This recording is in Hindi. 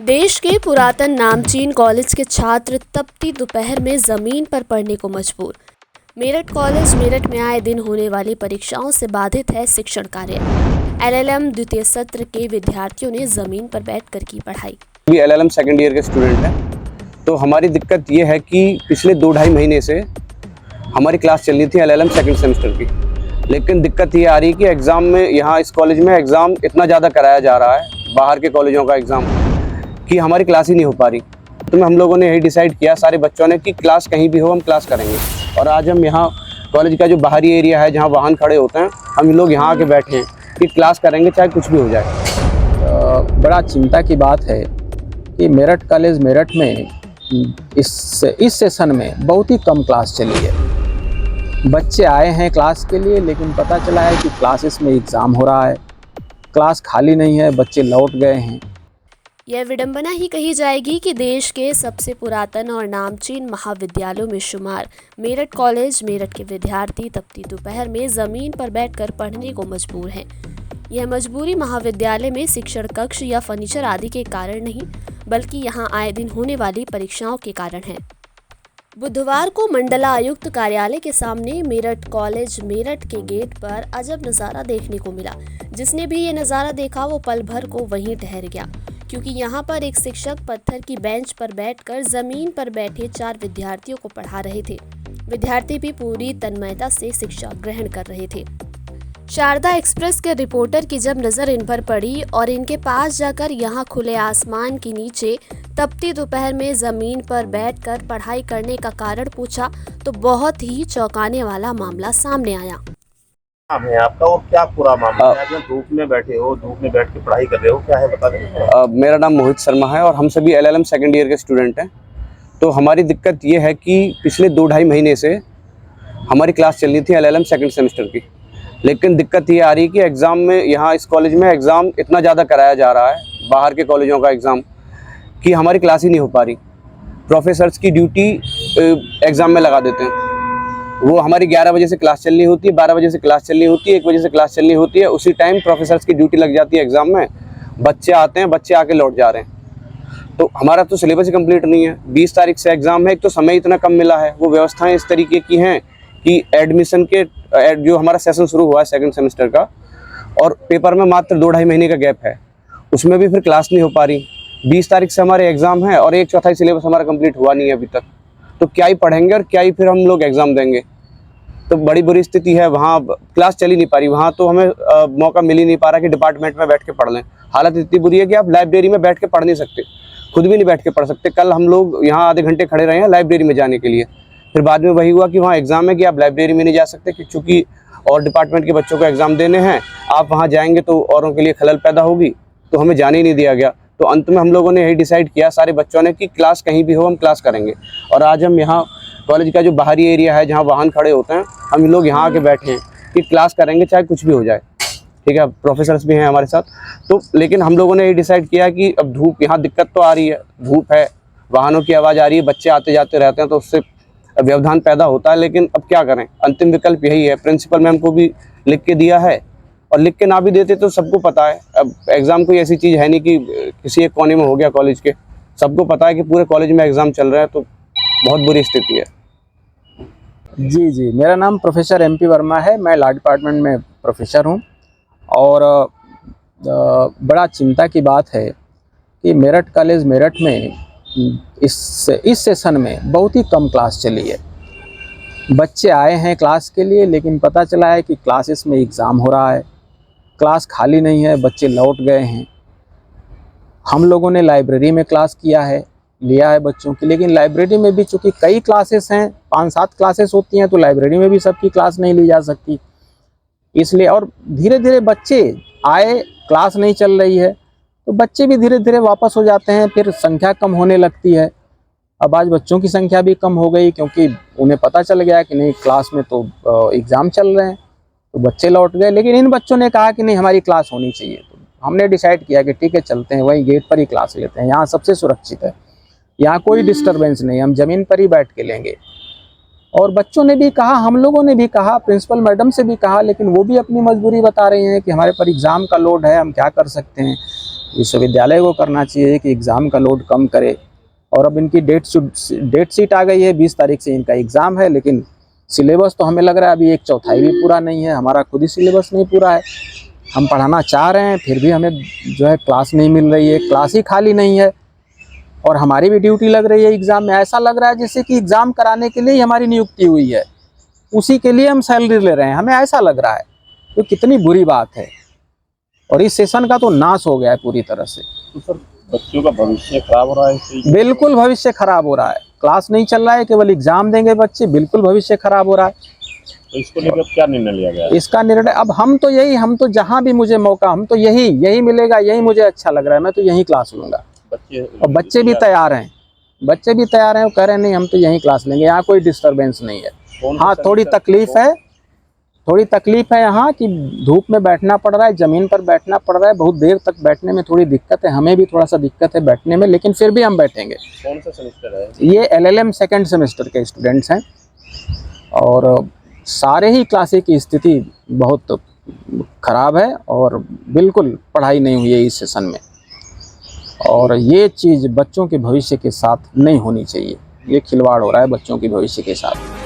देश के पुरातन नामचीन कॉलेज के छात्र तपती दोपहर में जमीन पर पढ़ने को मजबूर। मेरठ कॉलेज मेरठ में आए दिन होने वाली परीक्षाओं से बाधित है शिक्षण कार्य। एलएलएम द्वितीय सत्र के विद्यार्थियों ने जमीन पर बैठकर की पढ़ाई। भी एलएलएम सेकेंड ईयर के स्टूडेंट हैं, तो हमारी दिक्कत ये है कि पिछले 2-2.5 महीने से हमारी क्लास चल रही थी एलएलएम सेकेंड सेमेस्टर की, लेकिन दिक्कत ये आ रही है कि एग्ज़ाम में यहाँ इस कॉलेज में एग्ज़ाम इतना ज़्यादा कराया जा रहा है बाहर के कॉलेजों का एग्ज़ाम कि हमारी क्लास ही नहीं हो पा रही। तो हम लोगों ने यही डिसाइड किया सारे बच्चों ने कि क्लास कहीं भी हो हम क्लास करेंगे। और आज हम यहाँ कॉलेज का जो बाहरी एरिया है जहाँ वाहन खड़े होते हैं, हम लोग यहाँ आके बैठे हैं कि क्लास करेंगे चाहे कुछ भी हो जाए। बड़ा चिंता की बात है कि मेरठ कॉलेज मेरठ में इस सेशन में बहुत ही कम क्लास चली है। बच्चे आए हैं क्लास के लिए, लेकिन पता चला है कि क्लासेस में एग्ज़ाम हो रहा है, क्लास खाली नहीं है, बच्चे लौट गए हैं। यह विडंबना ही कही जाएगी कि देश के सबसे पुरातन और नामचीन महाविद्यालयों में शुमार मेरठ कॉलेज मेरठ के विद्यार्थी तपती दोपहर में जमीन पर बैठकर पढ़ने को मजबूर हैं। यह मजबूरी महाविद्यालय में शिक्षण कक्ष या फर्नीचर आदि के कारण नहीं, बल्कि यहाँ आए दिन होने वाली परीक्षाओं के कारण है। बुधवार को मंडलायुक्त कार्यालय के सामने मेरठ कॉलेज मेरठ के गेट पर अजब नज़ारा देखने को मिला। जिसने भी ये नज़ारा देखा वो पल भर को वहीं ठहर गया, क्योंकि यहाँ पर एक शिक्षक पत्थर की बेंच पर बैठकर जमीन पर बैठे 4 विद्यार्थियों को पढ़ा रहे थे। विद्यार्थी भी पूरी तन्मयता से शिक्षा ग्रहण कर रहे थे। शारदा एक्सप्रेस के रिपोर्टर की जब नजर इन पर पड़ी और इनके पास जाकर यहाँ खुले आसमान के नीचे तपती दोपहर में जमीन पर बैठकर पढ़ाई करने का कारण पूछा, तो बहुत ही चौंकाने वाला मामला सामने आया। नाम है आपका और क्या पूरा मामला है? आप धूप में बैठे हो, धूप में बैठ के पढ़ाई कर रहे हो, क्या है बता दें। मेरा नाम मोहित शर्मा है और हम सभी एलएलएम सेकेंड ईयर के स्टूडेंट हैं। तो हमारी दिक्कत ये है कि पिछले 2-2.5 महीने से हमारी क्लास चल रही थी एलएलएम सेकेंड सेमेस्टर की, लेकिन दिक्कत ये आ रही है कि एग्ज़ाम में यहाँ इस कॉलेज में एग्ज़ाम इतना ज़्यादा कराया जा रहा है बाहर के कॉलेजों का एग्ज़ाम कि हमारी क्लास ही नहीं हो पा रही। प्रोफेसर्स की ड्यूटी एग्ज़ाम में लगा देते हैं। वो हमारी 11 बजे से क्लास चलनी होती है, 12 बजे से क्लास चलनी होती है, 1 बजे से क्लास चलनी होती है, उसी टाइम प्रोफेसर्स की ड्यूटी लग जाती है एग्ज़ाम में। बच्चे आते हैं, बच्चे आके लौट जा रहे हैं। तो हमारा तो सिलेबस ही कंप्लीट नहीं है। 20 तारीख से एग्ज़ाम है, एक तो समय इतना कम मिला है, वो व्यवस्थाएं इस तरीके की हैं कि एडमिशन के जो हमारा सेशन शुरू हुआ है सेकंड सेमेस्टर का, और पेपर में मात्र 2-2.5 महीने का गैप है, उसमें भी फिर क्लास नहीं हो पा रही। 20 तारीख से हमारे एग्ज़ाम है और 1/4 सिलेबस हमारा कंप्लीट हुआ नहीं है अभी तक। तो क्या ही पढ़ेंगे और क्या ही फिर हम लोग एग्ज़ाम देंगे। तो बड़ी बुरी स्थिति है, वहाँ क्लास चल ही नहीं पा रही। वहाँ तो हमें मौका मिल ही नहीं पा रहा कि डिपार्टमेंट में बैठ के पढ़ लें। हालत इतनी बुरी है कि आप लाइब्रेरी में बैठ के पढ़ नहीं सकते, खुद भी नहीं बैठ के पढ़ सकते। कल हम लोग यहाँ आधे घंटे खड़े रहे हैं लाइब्रेरी में जाने के लिए, फिर बाद में वही हुआ कि वहाँ एग्ज़ाम है कि आप लाइब्रेरी में नहीं जा सकते कि चूँकि और डिपार्टमेंट के बच्चों को एग्ज़ाम देने हैं, आप वहाँ जाएंगे तो औरों के लिए खलल पैदा होगी, तो हमें जाने ही नहीं दिया गया। तो अंत में हम लोगों ने यही डिसाइड किया सारे बच्चों ने कि क्लास कहीं भी हो हम क्लास करेंगे। और आज हम यहाँ कॉलेज का जो बाहरी एरिया है जहाँ वाहन खड़े होते हैं, हम लोग यहाँ आके बैठे हैं कि क्लास करेंगे चाहे कुछ भी हो जाए। ठीक है, प्रोफेसर्स भी हैं हमारे साथ। तो लेकिन हम लोगों ने यही डिसाइड किया कि अब धूप, यहाँ दिक्कत तो आ रही है, धूप है, वाहनों की आवाज़ आ रही है, बच्चे आते जाते रहते हैं, तो उससे व्यवधान पैदा होता है। लेकिन अब क्या करें, अंतिम विकल्प यही है। प्रिंसिपल मैम को भी लिख के दिया है, और लिख के ना भी देते तो सबको पता है अब एग्ज़ाम कोई ऐसी चीज़ है नहीं कि किसी एक कोने में हो गया कॉलेज के, सबको पता है कि पूरे कॉलेज में एग्ज़ाम चल रहा है। तो बहुत बुरी स्थिति है। जी, मेरा नाम प्रोफेसर MP वर्मा है। मैं लॉ डिपार्टमेंट में प्रोफेसर हूँ। और बड़ा चिंता की बात है कि मेरठ कॉलेज मेरठ में इस सेशन में बहुत ही कम क्लास चली है। बच्चे आए हैं क्लास के लिए, लेकिन पता चला है कि क्लासेस में एग्ज़ाम हो रहा है, क्लास खाली नहीं है, बच्चे लौट गए हैं। हम लोगों ने लाइब्रेरी में क्लास लिया है बच्चों की, लेकिन लाइब्रेरी में भी चूँकि कई क्लासेस हैं, 5-7 क्लासेस होती हैं, तो लाइब्रेरी में भी सबकी क्लास नहीं ली जा सकती, इसलिए। और धीरे धीरे बच्चे आए, क्लास नहीं चल रही है, तो बच्चे भी धीरे धीरे वापस हो जाते हैं, फिर संख्या कम होने लगती है। अब आज बच्चों की संख्या भी कम हो गई, क्योंकि उन्हें पता चल गया कि नहीं क्लास में तो एग्ज़ाम चल रहे हैं, तो बच्चे लौट गए। लेकिन इन बच्चों ने कहा कि नहीं हमारी क्लास होनी चाहिए। तो हमने डिसाइड किया कि ठीक है चलते हैं, वहीं गेट पर ही क्लास लेते हैं, यहाँ सबसे सुरक्षित है, यहाँ कोई डिस्टर्बेंस नहीं, हम ज़मीन पर ही बैठ के लेंगे। और बच्चों ने भी कहा, हम लोगों ने भी कहा, प्रिंसिपल मैडम से भी कहा, लेकिन वो भी अपनी मजबूरी बता रही हैं कि हमारे पर एग्ज़ाम का लोड है, हम क्या कर सकते हैं। विश्वविद्यालय को करना चाहिए कि एग्ज़ाम का लोड कम करे। और अब इनकी डेट शीट आ गई है, 20 तारीख से इनका एग्ज़ाम है, लेकिन सिलेबस तो हमें लग रहा है अभी 1/4 भी पूरा नहीं है। हमारा खुद ही सिलेबस नहीं पूरा है। हम पढ़ाना चाह रहे हैं, फिर भी हमें जो है क्लास नहीं मिल रही है, क्लास ही खाली नहीं है। और हमारी भी ड्यूटी लग रही है एग्ज़ाम में। ऐसा लग रहा है जैसे कि एग्ज़ाम कराने के लिए ही हमारी नियुक्ति हुई है, उसी के लिए हम सैलरी ले रहे हैं, हमें ऐसा लग रहा है। तो कितनी बुरी बात है। और इस सेशन का तो नाश हो गया है पूरी तरह से। तो सर बच्चों का भविष्य खराब हो रहा है इससे? बिल्कुल भविष्य खराब हो रहा है। क्लास नहीं चल रहा है, केवल एग्ज़ाम देंगे बच्चे, बिल्कुल भविष्य खराब हो रहा है। तो इसको लेकर क्या निर्णय लिया गया? इसका निर्णय अब हम तो जहाँ भी मुझे मौका, हम तो यही मिलेगा, यही मुझे अच्छा लग रहा है, मैं तो यही क्लास लूँगा। और बच्चे भी तैयार हैं, वो कह रहे हैं नहीं हम तो यहीं क्लास लेंगे, यहाँ कोई डिस्टर्बेंस नहीं है। हाँ, थोड़ी तकलीफ है यहाँ कि धूप में बैठना पड़ रहा है, ज़मीन पर बैठना पड़ रहा है, बहुत देर तक बैठने में थोड़ी दिक्कत है, हमें भी थोड़ा सा दिक्कत है बैठने में, लेकिन फिर भी हम बैठेंगे। कौन सा सेमेस्टर है? ये LLM 2nd सेमेस्टर के स्टूडेंट्स हैं और सारे ही क्लासेस की स्थिति बहुत ख़राब है और बिल्कुल पढ़ाई नहीं हुई है इस सेशन में। और ये चीज़ बच्चों के भविष्य के साथ नहीं होनी चाहिए। ये खिलवाड़ हो रहा है बच्चों के भविष्य के साथ।